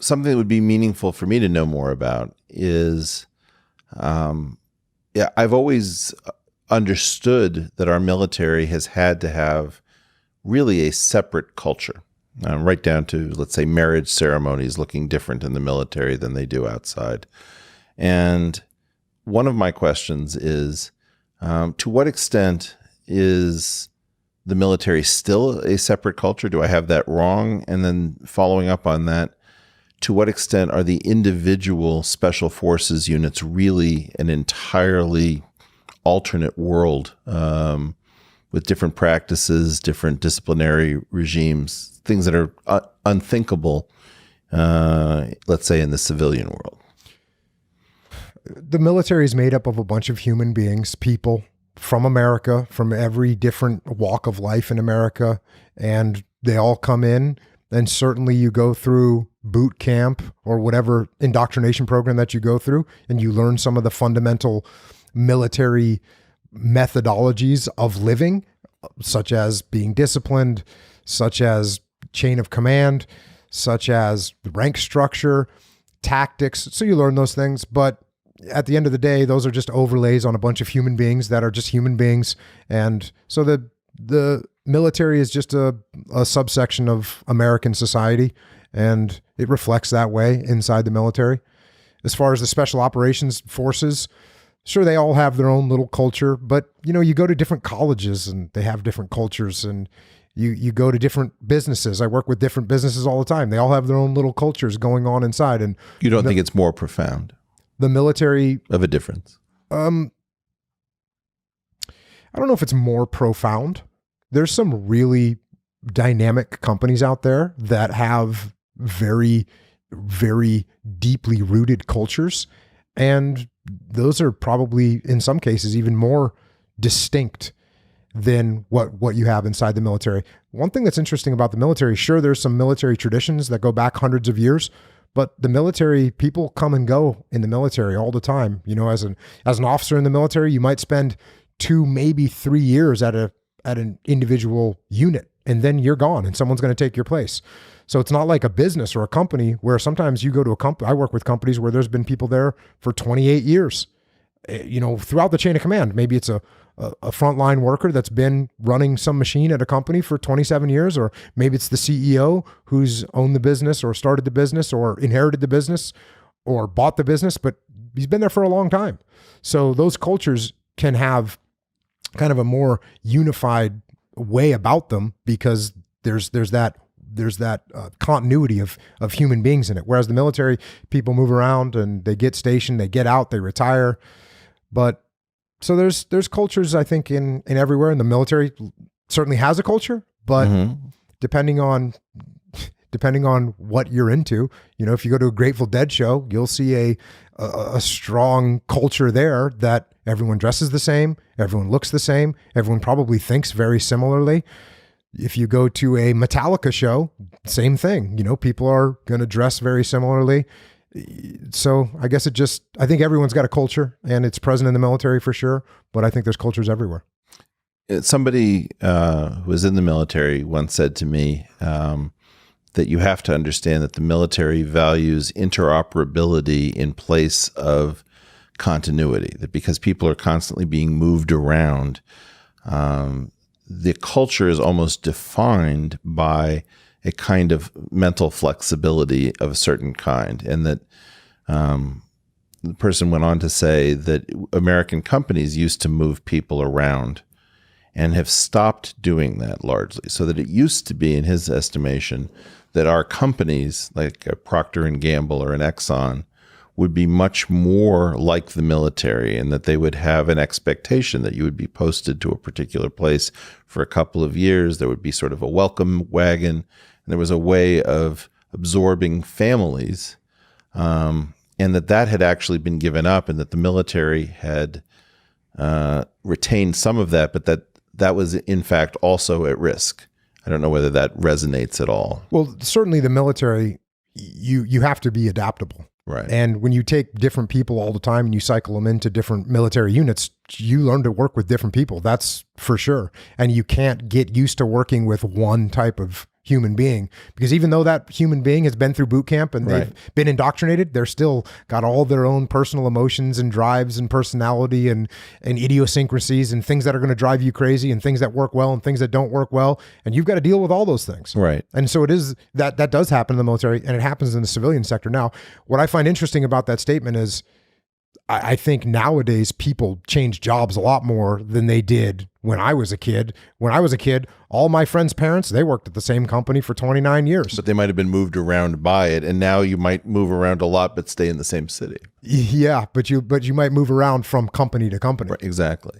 something that would be meaningful for me to know more about is, I've always understood that our military has had to have really a separate culture, right down to, let's say, marriage ceremonies looking different in the military than they do outside. And one of my questions is, to what extent is the military still a separate culture? Do I have that wrong? And then following up on that, to what extent are the individual special forces units really an entirely alternate world, with different practices, different disciplinary regimes, things that are unthinkable, let's say, in the civilian world? The military is made up of a bunch of human beings, people from America, from every different walk of life in America, and they all come in. And certainly you go through boot camp or whatever indoctrination program that you go through, and you learn some of the fundamental military methodologies of living, such as being disciplined, such as chain of command, such as rank structure, tactics. So you learn those things, but at the end of the day, those are just overlays on a bunch of human beings that are just human beings. And so the military is just a subsection of American society, and it reflects that way inside the military. As far as the special operations forces, sure, they all have their own little culture, but you go to different colleges and they have different cultures, and you go to different businesses. I work with different businesses all the time. They all have their own little cultures going on inside. And you don't think it's more profound? The military of a difference? I don't know if it's more profound. There's some really dynamic companies out there that have very, very deeply rooted cultures. And those are probably, in some cases, even more distinct than what you have inside the military. One thing that's interesting about the military, sure, there's some military traditions that go back hundreds of years, but the military, people come and go in the military all the time. As an officer in the military, you might spend 2, maybe 3 years at an individual unit, and then you're gone and someone's going to take your place. So it's not like a business or a company where sometimes you go to a company. I work with companies where there's been people there for 28 years, throughout the chain of command. Maybe it's a frontline worker that's been running some machine at a company for 27 years, or maybe it's the CEO who's owned the business or started the business or inherited the business or bought the business, but he's been there for a long time. So those cultures can have kind of a more unified way about them because there's that continuity of human beings in it. Whereas the military, people move around and they get stationed, they get out, they retire. But so there's cultures, I think, in everywhere. And the military certainly has a culture, but depending on what you're into, if you go to a Grateful Dead show, you'll see a strong culture there that everyone dresses the same, everyone looks the same, everyone probably thinks very similarly. If you go to a Metallica show, same thing. People are going to dress very similarly. So I guess I think everyone's got a culture, and it's present in the military for sure, but I think there's cultures everywhere. Somebody who was in the military once said to me that you have to understand that the military values interoperability in place of continuity, that because people are constantly being moved around, the culture is almost defined by a kind of mental flexibility of a certain kind. And that the person went on to say that American companies used to move people around and have stopped doing that largely. So that it used to be, in his estimation, that our companies like a Procter & Gamble or an Exxon would be much more like the military, and that they would have an expectation that you would be posted to a particular place for a couple of years. There would be sort of a welcome wagon, and there was a way of absorbing families, and that had actually been given up, and that the military had retained some of that, but that was in fact also at risk. I don't know whether that resonates at all. Well, certainly the military, you have to be adaptable. Right. And when you take different people all the time and you cycle them into different military units, you learn to work with different people. That's for sure. And you can't get used to working with one type of human being, because even though that human being has been through boot camp and they've been indoctrinated, they're still got all their own personal emotions and drives and personality and idiosyncrasies and things that are going to drive you crazy and things that work well and things that don't work well. And you've got to deal with all those things. Right. And so it is that does happen in the military, and it happens in the civilian sector. Now, what I find interesting about that statement is I think nowadays people change jobs a lot more than they did when I was a kid. When I was a kid, all my friends' parents, they worked at the same company for 29 years. But they might have been moved around by it. And now you might move around a lot, but stay in the same city. Yeah, but you might move around from company to company. Right, exactly.